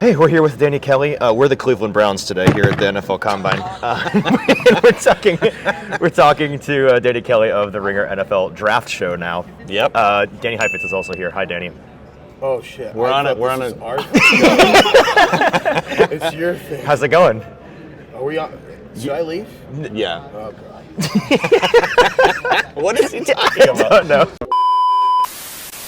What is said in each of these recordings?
Hey, we're here with Danny Kelly. We're the Cleveland Browns today here at the NFL Combine. We're talking to Danny Kelly of the Ringer NFL Draft Show now. Yep. Danny Heifetz is also here. Hi, Danny. Oh shit! We're on it. It's your thing. How's it going? Are we on? Should I leave? Yeah. Oh god. What is he talking about? I don't know.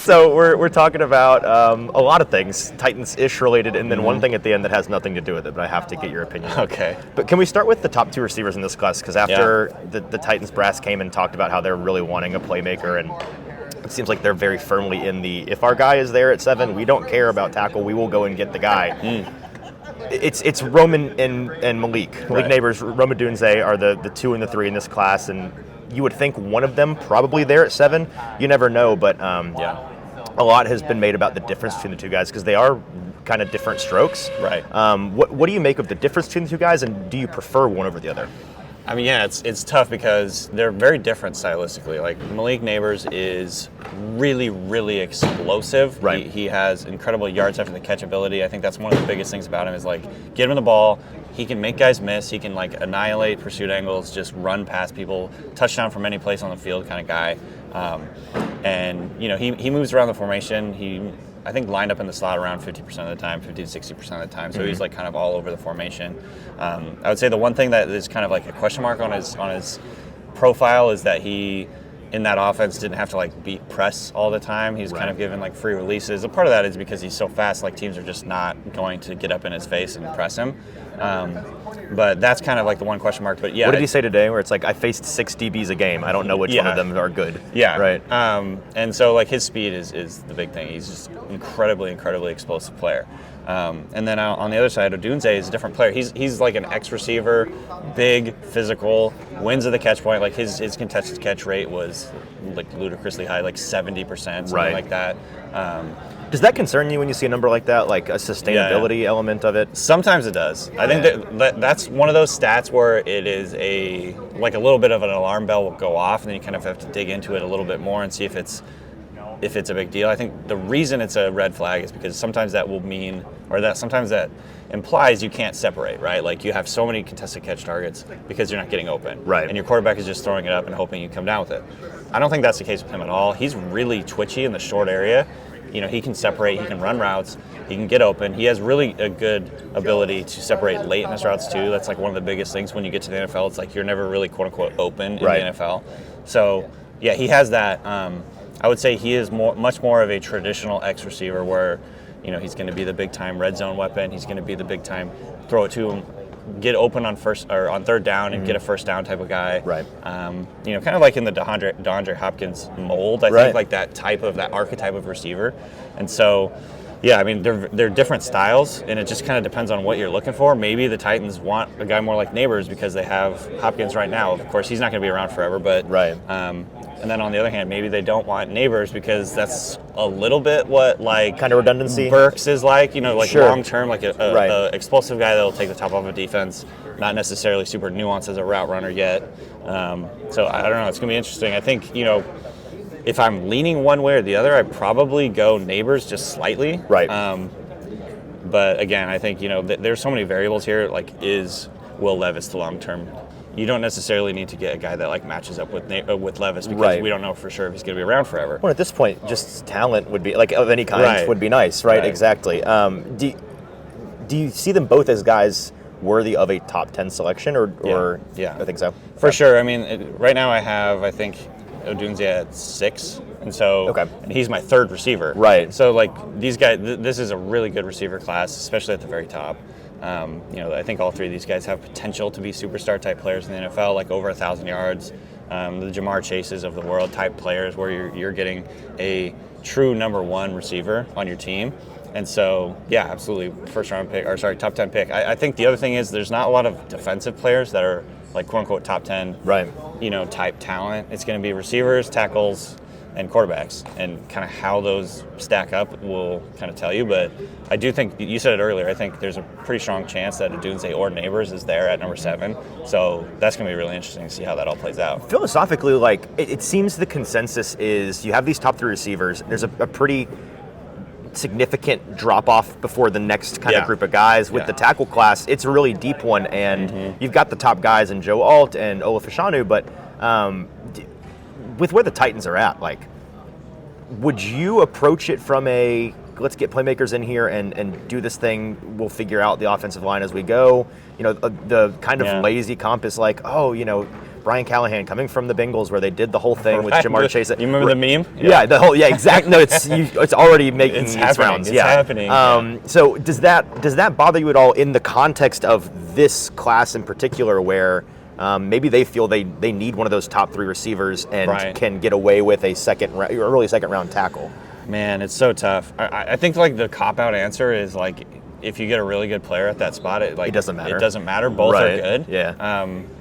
So we're talking about a lot of things, Titans-ish related, and then one thing at the end that has nothing to do with it, but I have to get your opinion. Okay. But can we start with the top two receivers in this class? Because after the Titans brass came and talked about how they're really wanting a playmaker, and it seems like they're very firmly in the, if our guy is there at 7, we don't care about tackle, we will go and get the guy. It's Roman and Malik. Malik Neighbors, Roma Dunze are the 2 and the 3 in this class, and you would think one of them probably there at 7. You never know, but a lot has been made about the difference between the two guys because they are kind of different strokes. Right. What do you make of the difference between the two guys, and do you prefer one over the other? I mean, yeah, it's tough because they're very different stylistically. Like Malik Neighbors is really, really explosive. Right. He has incredible yards after the catch ability. I think that's one of the biggest things about him is like get him the ball. He can make guys miss. He can like annihilate pursuit angles, just run past people, touchdown from any place on the field kind of guy. And you know, he moves around the formation. I think lined up in the slot around 50% of the time, 50 to 60% of the time. So he's like kind of all over the formation. I would say the one thing that is kind of like a question mark on his profile is that he, in that offense, didn't have to like beat press all the time. He's kind of given like free releases. A part of that is because he's so fast, like teams are just not going to get up in his face and press him. But that's kind of like the one question mark. But yeah, what did he say today? Where it's like I faced 6 DBs a game. I don't know which one of them are good. Yeah, right. And so like his speed is the big thing. He's just incredibly explosive player. And then on the other side, Odunze is a different player. He's like an X receiver, big, physical, wins at the catch point. Like his contested catch rate was like ludicrously high, like 70%, something like that. Does that concern you when you see a number like that, like a sustainability element of it? Sometimes it does. I think that's one of those stats where it is a little bit of an alarm bell will go off, and then you kind of have to dig into it a little bit more and see if it's a big deal. I think the reason it's a red flag is because sometimes that will mean, or that sometimes that implies you can't separate, right? Like you have so many contested catch targets because you're not getting open. Right. And your quarterback is just throwing it up and hoping you come down with it. I don't think that's the case with him at all. He's really twitchy in the short area. You know, he can separate, he can run routes, he can get open. He has really a good ability to separate late in his routes too. That's like one of the biggest things when you get to the NFL. It's like you're never really quote unquote open in the NFL. So yeah, he has that. I would say he is much more of a traditional X receiver where, you know, he's going to be the big time red zone weapon. He's going to be the big time throw it to him, get open on third down and get a first down type of guy. Right. You know, kind of like in the DeAndre Hopkins mold. I think like that archetype of receiver. And so, yeah, I mean, they're different styles, and it just kind of depends on what you're looking for. Maybe the Titans want a guy more like Neighbors because they have Hopkins right now. Of course, he's not going to be around forever, but and then on the other hand, maybe they don't want Neighbors because that's a little bit what like kind of redundancy Burks is like, you know, like long term, like a explosive guy that'll take the top off a defense, not necessarily super nuanced as a route runner yet. So I don't know. It's going to be interesting. I think, you know, if I'm leaning one way or the other, I'd probably go Neighbors just slightly. Right. But again, I think, you know, there's so many variables here. Like, is Will Levis the long term? You don't necessarily need to get a guy that like matches up with Levis because we don't know for sure if he's going to be around forever. Well, at this point, just talent would be like of any kind would be nice, right? Exactly. Do you see them both as guys worthy of a top 10 selection, or I think so for sure. I mean, right now I think Odunze at 6, and so and he's my third receiver. Right. So like these guys, this is a really good receiver class, especially at the very top. You know, I think all three of these guys have potential to be superstar type players in the NFL, like over 1,000 yards. The Jamar Chases of the world type players, where you're getting a true number 1 receiver on your team. And so, yeah, absolutely, top 10 pick. I think the other thing is there's not a lot of defensive players that are like quote unquote top 10, you know, type talent. It's going to be receivers, tackles, and quarterbacks, and kind of how those stack up will kind of tell you. But I do think, you said it earlier, I think there's a pretty strong chance that Odunze or Neighbors is there at number 7. So that's going to be really interesting to see how that all plays out. Philosophically, like, it seems the consensus is you have these top 3 receivers. There's a pretty significant drop off before the next kind of Yeah. group of guys. With Yeah. the tackle class, it's a really deep one, and you've got the top guys in Joe Alt and Olafashanu, but with where the Titans are at, like, would you approach it from a let's get playmakers in here and do this thing, we'll figure out the offensive line as we go? You know, the kind of lazy comp is like, oh, you know, Brian Callahan coming from the Bengals where they did the whole thing with Jamar Chase. You remember the meme? Yeah, exactly. No, it's already making its rounds. It's happening. So does that bother you at all in the context of this class in particular, where maybe they feel they need one of those top 3 receivers and can get away with a early second round tackle? Man, it's so tough. I think like the cop out answer is like, if you get a really good player at that spot, it doesn't matter. It doesn't matter. Both are good. Yeah.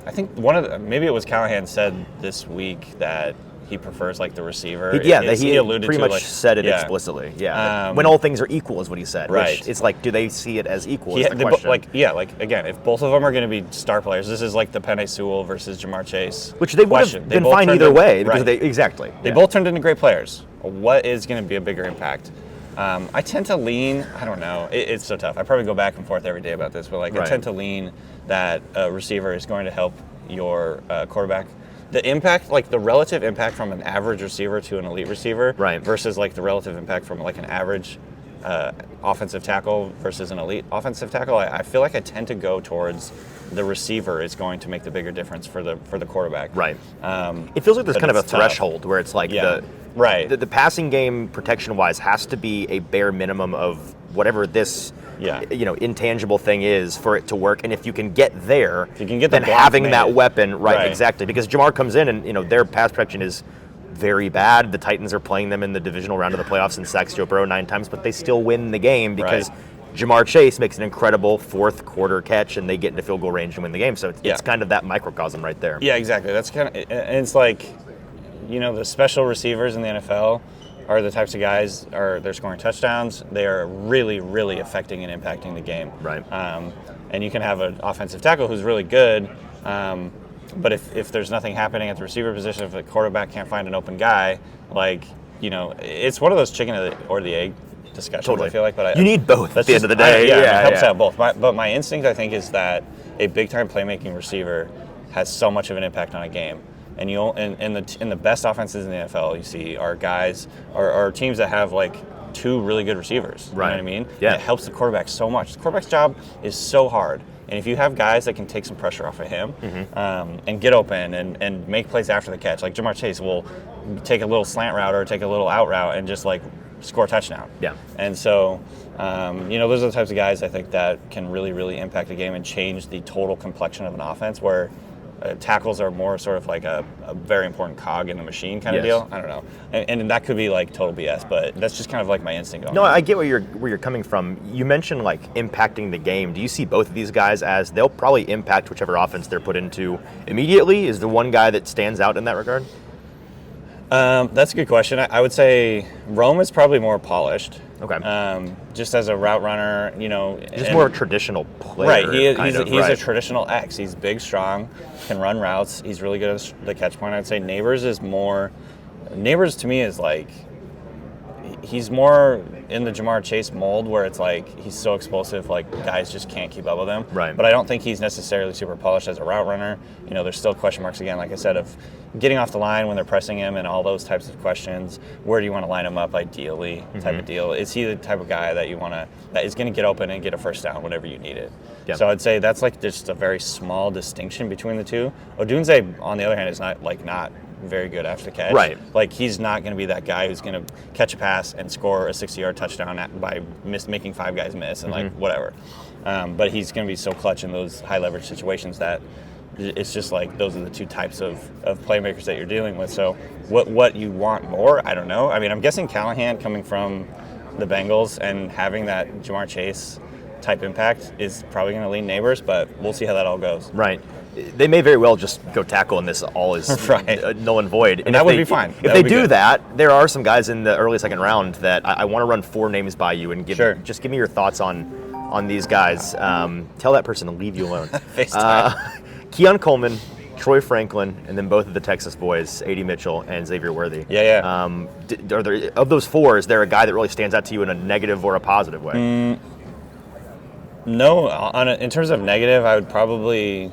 I think maybe it was Callahan said this week that he prefers like the receiver. He alluded pretty to much said it explicitly. Yeah. When all things are equal is what he said. Right. Which it's like, do they see it as equal? Is the question. Again, if both of them are going to be star players, this is like the Penei Sewell versus Jamar Chase. Which they would have been fine either way because they both turned into great players. What is going to be a bigger impact? I tend to lean, I don't know, it's so tough. I probably go back and forth every day about this, but I tend to lean that a receiver is going to help your quarterback. The impact, like the relative impact from an average receiver to an elite receiver versus like the relative impact from like an average offensive tackle versus an elite offensive tackle, I feel like I tend to go towards the receiver is going to make the bigger difference for the quarterback. Right. It feels like there's kind of a threshold where it's like the passing game protection-wise has to be a bare minimum of whatever this intangible thing is for it to work. And if you can get there, then having that weapon, exactly. Because Jamar comes in and their pass protection is very bad. The Titans are playing them in the divisional round of the playoffs and sacks Joe Burrow 9 times, but they still win the game because Jamar Chase makes an incredible fourth quarter catch and they get into field goal range and win the game. So it's kind of that microcosm right there. Yeah, exactly. That's kind of, and it's like, the special receivers in the NFL are the types of guys, they're scoring touchdowns. They are really, really affecting and impacting the game. Right. And you can have an offensive tackle who's really good, but if there's nothing happening at the receiver position, if the quarterback can't find an open guy, it's one of those chicken or the egg discussions. Totally. I feel like, but you need both at the end of the day. It helps out both. But my instinct, I think, is that a big time playmaking receiver has so much of an impact on a game. And in the best offenses in the NFL, you see are guys or teams that have like 2 really good receivers. You know what I mean? Yeah. And it helps the quarterback so much. The quarterback's job is so hard. And if you have guys that can take some pressure off of him and get open and make plays after the catch, like Jamar Chase will take a little slant route or take a little out route and just like score a touchdown. Yeah. And so, those are the types of guys I think that can really, really impact the game and change the total complexion of an offense where tackles are more sort of like a very important cog in the machine kind of deal. I don't know. And that could be like total BS, but that's just kind of like my instinct on it. I get where you're coming from. You mentioned like impacting the game. Do you see both of these guys as they'll probably impact whichever offense they're put into immediately? Is the one guy that stands out in that regard? That's a good question. I would say Rome is probably more polished. Okay. Just as a route runner, just more a traditional player. Right. He's a traditional X. He's big, strong, can run routes. He's really good at the catch point. I'd say Neighbors to me is like he's more in the Jamar Chase mold where it's like he's so explosive, like guys just can't keep up with him. Right. But I don't think he's necessarily super polished as a route runner. There's still question marks again, like I said, of getting off the line when they're pressing him and all those types of questions. Where do you want to line him up ideally type of deal? Is he the type of guy that that is going to get open and get a first down whenever you need it? Yeah. So I'd say that's like just a very small distinction between the two. Odunze, on the other hand, is not very good after the catch. Right. Like he's not going to be that guy who's going to catch a pass and score a 60-yard touchdown by making 5 guys miss and like whatever. But he's going to be so clutch in those high leverage situations that it's just like those are the 2 types of playmakers that you're dealing with. So what you want more, I don't know. I mean, I'm guessing Callahan coming from the Bengals and having that Jamar Chase type impact is probably going to lean Neighbors, but we'll see how that all goes. Right. They may very well just go tackle and this all is null and void. And that would be fine. If they do that, there are some guys in the early second round that I want to run 4 names by you and just give me your thoughts on these guys. Tell that person to leave you alone. FaceTime. Keon Coleman, Troy Franklin, and then both of the Texas boys, A.D. Mitchell and Xavier Worthy. Yeah. Are there, of those four, is there a guy that really stands out to you in a negative or a positive way? No, in terms of negative, I would probably.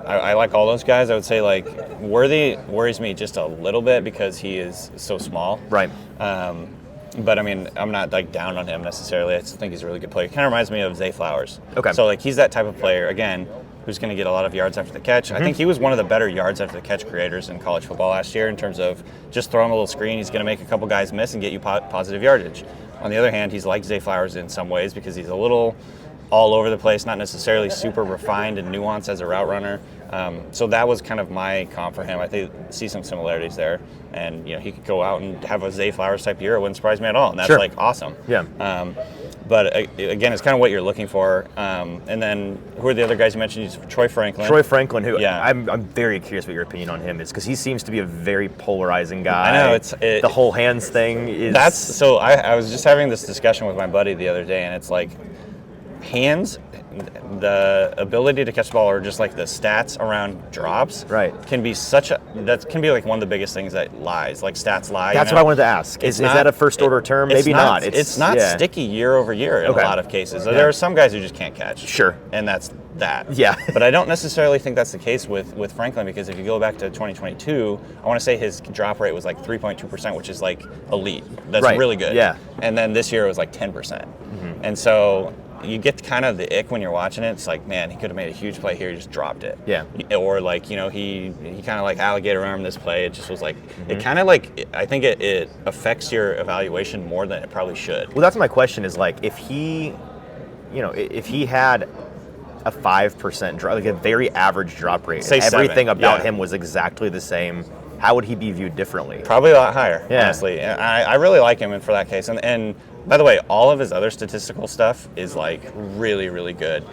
I like all those guys. I would say like Worthy worries me just a little bit because he is so small. Right. But I mean, I'm not like down on him necessarily. I just think he's a really good player. He kind of reminds me of Zay Flowers. Okay. So like he's that type of player again, who's going to get a lot of yards after the catch. I think he was one of the better yards after the catch creators in college football last year in terms of just throwing a little screen. He's going to make a couple guys miss and get you positive yardage. On the other hand, he's like Zay Flowers in some ways because he's a little all over the place, not necessarily super refined and nuanced as a route runner. So that was kind of my comp for him. I see some similarities there, and he could go out and have a Zay Flowers type year. It wouldn't surprise me at all, and that's like awesome. Yeah. But again, it's kind of what you're looking for. And then who are the other guys you mentioned? Troy Franklin. Troy Franklin, who Yeah. I'm very curious what your opinion on him is, because he seems to be a very polarizing guy. I know the whole hands thing is. So I was just having this discussion with my buddy the other day, and it's like hands, the ability to catch the ball, or just like the stats around drops, right, can be like one of the biggest things that lies. Like stats lie. That's what I wanted to ask. Is that a first order term? Maybe not. It's not sticky year over year in a lot of cases. So there are some guys who just can't catch. Sure. And that's that. Yeah. But I don't necessarily think that's the case with Franklin, because if you go back to 2022, I want to say his drop rate was like 3.2%, which is like elite. That's really good. Yeah. And then this year it was like 10%. And so you get kind of the ick when you're watching it. It's like, man, he could have made a huge play here. He just dropped it. Yeah. Or like, he kind of like alligator armed this play. It just was like, it kind of like, I think it affects your evaluation more than it probably should. Well, that's my question is like, if he had a 5% drop, like a very average drop rate, Say and everything 7, about him was exactly the same, how would he be viewed differently? Probably a lot higher, Yeah. honestly. And I really like him for that case. And by the way, all of his other statistical stuff is like really, really good.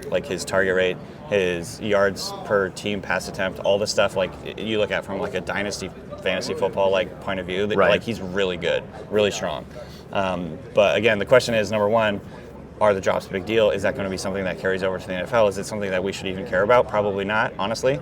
Like his target rate, his yards per team pass attempt, all the stuff like you look at from like a dynasty fantasy football like point of view. Like he's really good, really strong. But again, the question is, number one, are the drops a big deal? Is that going to be something that carries over to the NFL? Is it something that we should even care about? Probably not, honestly.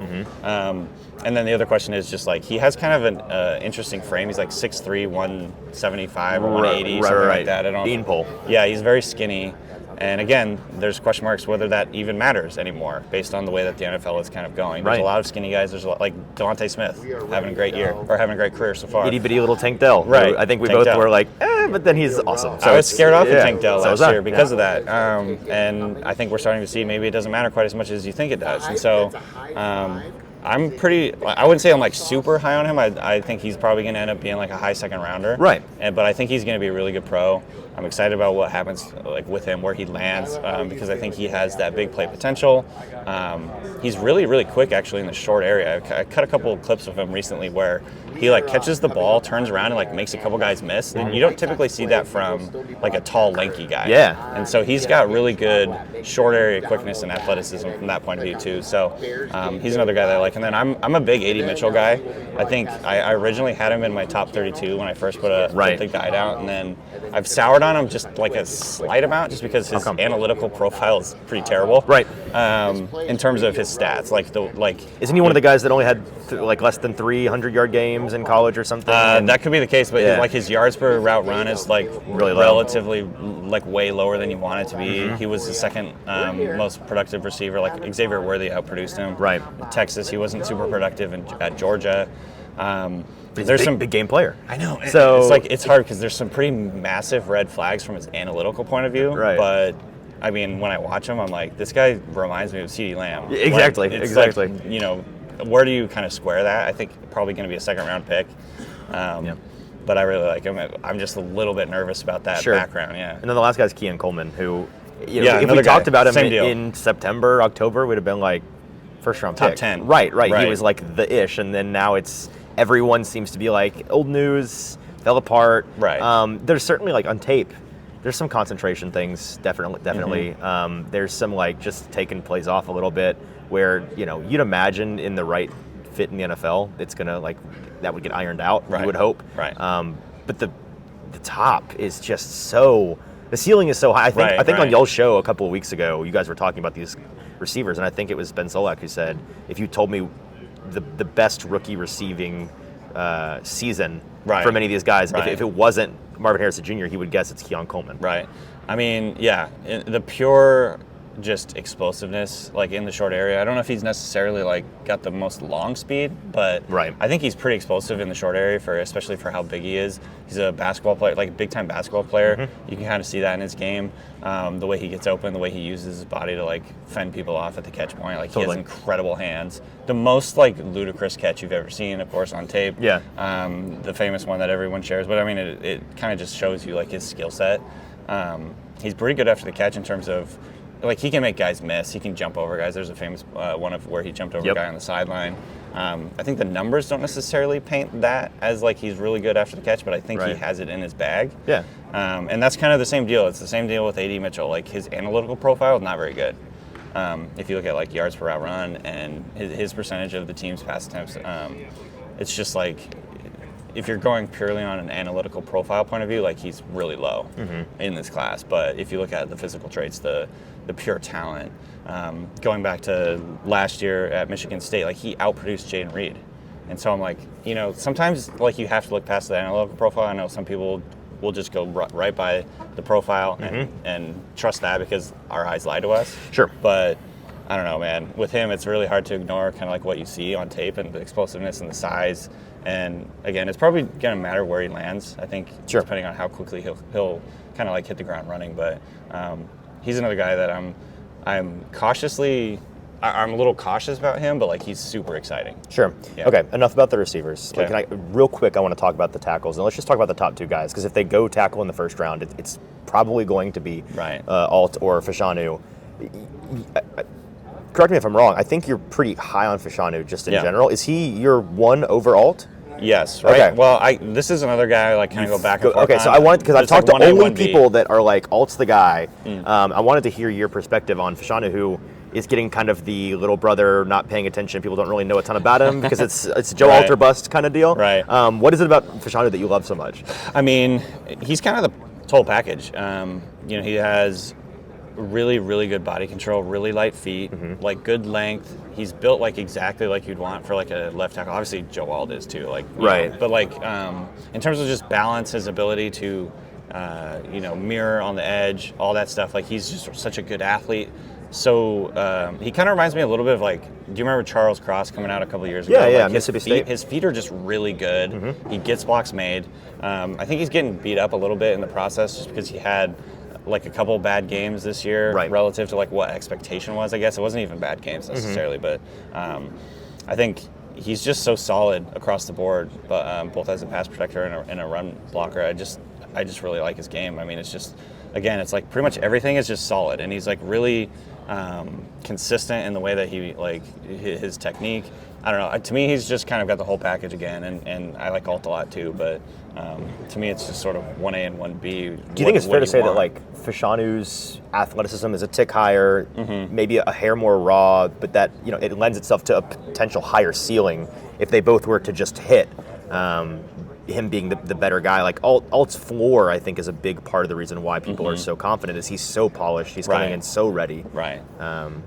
And then the other question is just like, he has kind of an interesting frame. He's like 6'3", 175 or 180, something like that. I don't Bean pole. Yeah, he's very skinny. And again, there's question marks whether that even matters anymore based on the way that the NFL is kind of going. There's a lot of skinny guys. There's a lot, like Devontae Smith having a great year, or having a great career so far. Itty bitty little Tank Dell. Right. I think we Tank both Dell. were like, but then he's awesome. So I was scared off of Tank Dell so last year because of that. And I think we're starting to see maybe it doesn't matter quite as much as you think it does. And so I wouldn't say I'm like super high on him. I think he's probably going to end up being like a high second rounder. Right. But I think he's going to be a really good pro. I'm excited about what happens like with him, where he lands, because I think he has that big play potential. He's really, really quick actually in the short area. I cut a couple of clips of him recently where he like catches the ball, turns around, and like makes a couple guys miss. And you don't typically see that from like a tall, lanky guy. Yeah. And so he's got really good short area quickness and athleticism from that point of view too. So he's another guy that I like. And then I'm a big A.D. Mitchell guy. I think I originally had him in my top 32 when I first put the guide out, and then I've soured on him just like a slight amount, just because his analytical profile is pretty terrible. Right. In terms of his stats, isn't he one of the guys that only had like less than 300-yard games in college or something? That could be the case, but like his yards per route run is like really low. relatively like way lower than you want it to be. He was the second most productive receiver. Like Xavier Worthy outproduced him. Right. At Texas, he wasn't super productive at Georgia. There's some big game player. I know. So it's hard because there's some pretty massive red flags from his analytical point of view. Right. But I mean, when I watch him, I'm like, this guy reminds me of CeeDee Lamb. Exactly. Like, it's exactly. like, where do you kind of square that? I think probably going to be a second round pick. But I really like him. I'm just a little bit nervous about that background. Yeah. And then the last guy's Keon Coleman, who, if another we talked guy. about him Same deal. in September, October, we'd have been like first round Top pick. 10. Right. He was like the ish, and then now everyone seems to be like old news, fell apart. Right. There's certainly like on tape, there's some concentration things, definitely. There's some like just taking plays off a little bit where, you'd imagine in the right fit in the NFL, it's gonna like that would get ironed out. Right. You would hope. Right. But the top is just so. The ceiling is so high. I think on y'all's show a couple of weeks ago, you guys were talking about these receivers, and I think it was Ben Solak who said, if you told me the best rookie receiving season for many of these guys, if it wasn't Marvin Harrison Jr., he would guess it's Keon Coleman. Right. I mean, yeah, the pure just explosiveness, like in the short area. I don't know if he's necessarily like got the most long speed, but I think he's pretty explosive in the short area especially for how big he is. He's a basketball player, like a big time basketball player. You can kind of see that in his game. The way he gets open, the way he uses his body to like fend people off at the catch point. Like he has incredible hands. The most like ludicrous catch you've ever seen, of course, on tape. Yeah. The famous one that everyone shares. But I mean, it kind of just shows you like his skill set. He's pretty good after the catch in terms of, like, he can make guys miss. He can jump over guys. There's a famous one of where he jumped over a guy on the sideline. I think the numbers don't necessarily paint that as, like, he's really good after the catch, but I think he has it in his bag. Yeah. And that's kind of the same deal. It's the same deal with A.D. Mitchell. Like, his analytical profile is not very good. If you look at, like, yards per route run and his percentage of the team's pass attempts, it's just, like, if you're going purely on an analytical profile point of view, like, he's really low in this class. But if you look at the physical traits, the pure talent, going back to last year at Michigan State, like, he outproduced Jaden Reed. And so I'm like, you know, sometimes, like, you have to look past the analytical profile. I know some people will just go right by the profile and trust that because our eyes lie to us. Sure. But I don't know, man. With him, it's really hard to ignore kind of like what you see on tape and the explosiveness and the size. And again, it's probably going to matter where he lands, I think, depending on how quickly he'll kind of like hit the ground running. But he's another guy that I'm a little cautious about him, but like he's super exciting. Sure. Yeah. Okay, enough about the receivers. Okay. Like, real quick, I want to talk about the tackles. And let's just talk about the top two guys, because if they go tackle in the first round, it's probably going to be Alt or Fashanu. Correct me if I'm wrong. I think you're pretty high on Fashanu just in general. Is he your one over Alt? Yes, right. Okay. Well, this is another guy I like kind of go back and forth. Okay, so I wanted, because I've talked to only people that are like, Alt's the guy. I wanted to hear your perspective on Fashanu, who is getting kind of the little brother, not paying attention. People don't really know a ton about him because it's Joe Alt or bust kind of deal. Right. What is it about Fashanu that you love so much? I mean, he's kind of the total package. You know, he has really, really good body control, really light feet, like good length. He's built like exactly like you'd want for like a left tackle. Obviously, Joe Alt is too. Like, you know, but like in terms of just balance, his ability to you know, mirror on the edge, all that stuff. Like, he's just such a good athlete. So he kind of reminds me a little bit of, like, do you remember Charles Cross coming out a couple years ago? Yeah, like Mississippi State. His feet are just really good. He gets blocks made. I think he's getting beat up a little bit in the process just because he had like a couple bad games this year relative to like what expectation was. I guess it wasn't even bad games necessarily, but I think he's just so solid across the board, but both as a pass protector and a run blocker. I just really like his game. I mean, it's just, again, it's like pretty much everything is just solid, and he's like really consistent in the way that he, like, his technique. I don't know. To me, he's just kind of got the whole package again, and I like Alt a lot too. But to me, it's just sort of 1A and 1B. Do you think it's fair to say that, like, Fashanu's athleticism is a tick higher, maybe a hair more raw, but that, you know, it lends itself to a potential higher ceiling if they both were to just hit? Him being the better guy, like Alt's floor, I think, is a big part of the reason why people are so confident. Is he's so polished, he's coming in so ready. Right.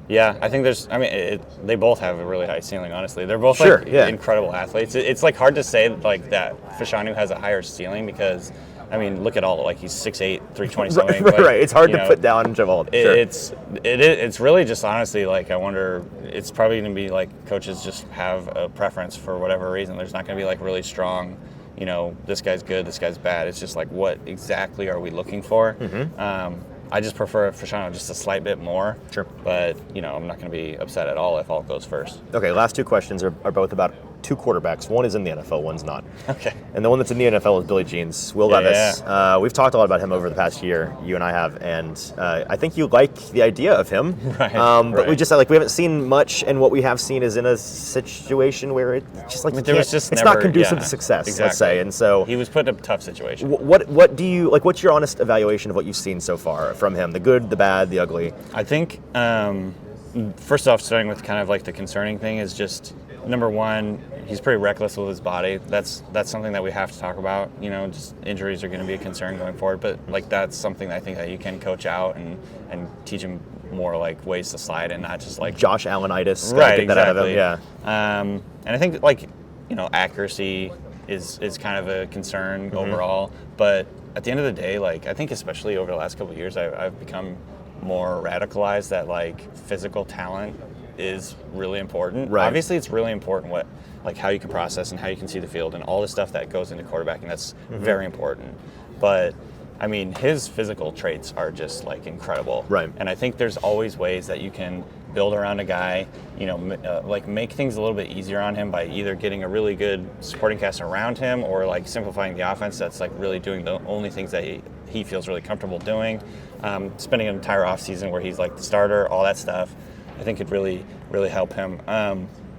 Yeah, I think they both have a really high ceiling. Honestly, they're both incredible athletes. It's like hard to say like that Fashanu has a higher ceiling because, I mean, look at Alt. Like, he's 6'8", 320 something. Right. It's hard to put down Joe Alt. It's really just, honestly, like, I wonder. It's probably going to be like coaches just have a preference for whatever reason. There's not going to be like really strong, you know, this guy's good, this guy's bad. It's just like, what exactly are we looking for? I just prefer Fashanu just a slight bit more. Sure. But, you know, I'm not going to be upset at all if Alt goes first. Okay, last two questions are both about two quarterbacks. One is in the NFL, one's not. Okay. And the one that's in the NFL is Billie Jean's, Will Levis. Yeah. We've talked a lot about him over the past year, you and I have, and I think you like the idea of him. Right. But we just, like, we haven't seen much, and what we have seen is in a situation where it's just like, it's not conducive to success, let's say. And so he was put in a tough situation. What do you, like, what's your honest evaluation of what you've seen so far from him? The good, the bad, the ugly? I think, first off, starting with kind of like the concerning thing is just, number one, he's pretty reckless with his body. That's something that we have to talk about. You know, just injuries are going to be a concern going forward, but like that's something that I think that you can coach out and teach him more like ways to slide and not just like Josh Allenitis. right, Get that out of him. exactly. Yeah. And I think like accuracy is kind of a concern overall, but at the end of the day, like I think especially over the last couple of years, I've become more radicalized that like physical talent is really important. Right. Obviously, it's really important like how you can process and how you can see the field and all the stuff that goes into quarterbacking. That's very important. But I mean, his physical traits are just like incredible. Right. And I think there's always ways that you can build around a guy, like make things a little bit easier on him by either getting a really good supporting cast around him or like simplifying the offense that's like really doing the only things that he feels really comfortable doing. Spending an entire offseason where he's like the starter, all that stuff, I think could really, really help him.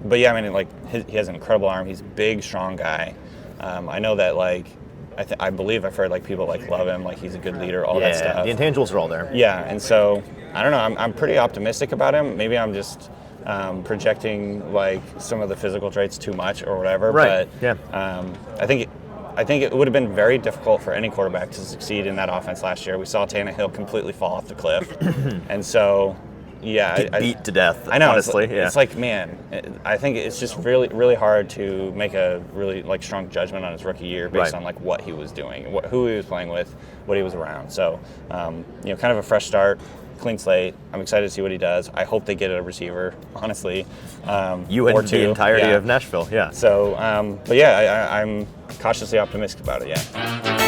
But yeah, I mean, like he has an incredible arm. He's a big, strong guy. I know that like, I believe I've heard like people like love him, like he's a good leader, all that stuff. The intangibles are all there. Yeah, and so I don't know. I'm pretty optimistic about him. Maybe I'm just projecting like some of the physical traits too much or whatever. Right. But Yeah. I think it would have been very difficult for any quarterback to succeed in that offense last year. We saw Tannehill completely fall off the cliff, and so. Yeah, Get beat to death. I know. Honestly, it's like man, I think it's just really, really hard to make a really like strong judgment on his rookie year based on like what he was doing, who he was playing with, what he was around. So, kind of a fresh start, clean slate. I'm excited to see what he does. I hope they get a receiver. Honestly, you or and two. the entirety Yeah. of Nashville. Yeah. So, but yeah, I'm cautiously optimistic about it. Yeah.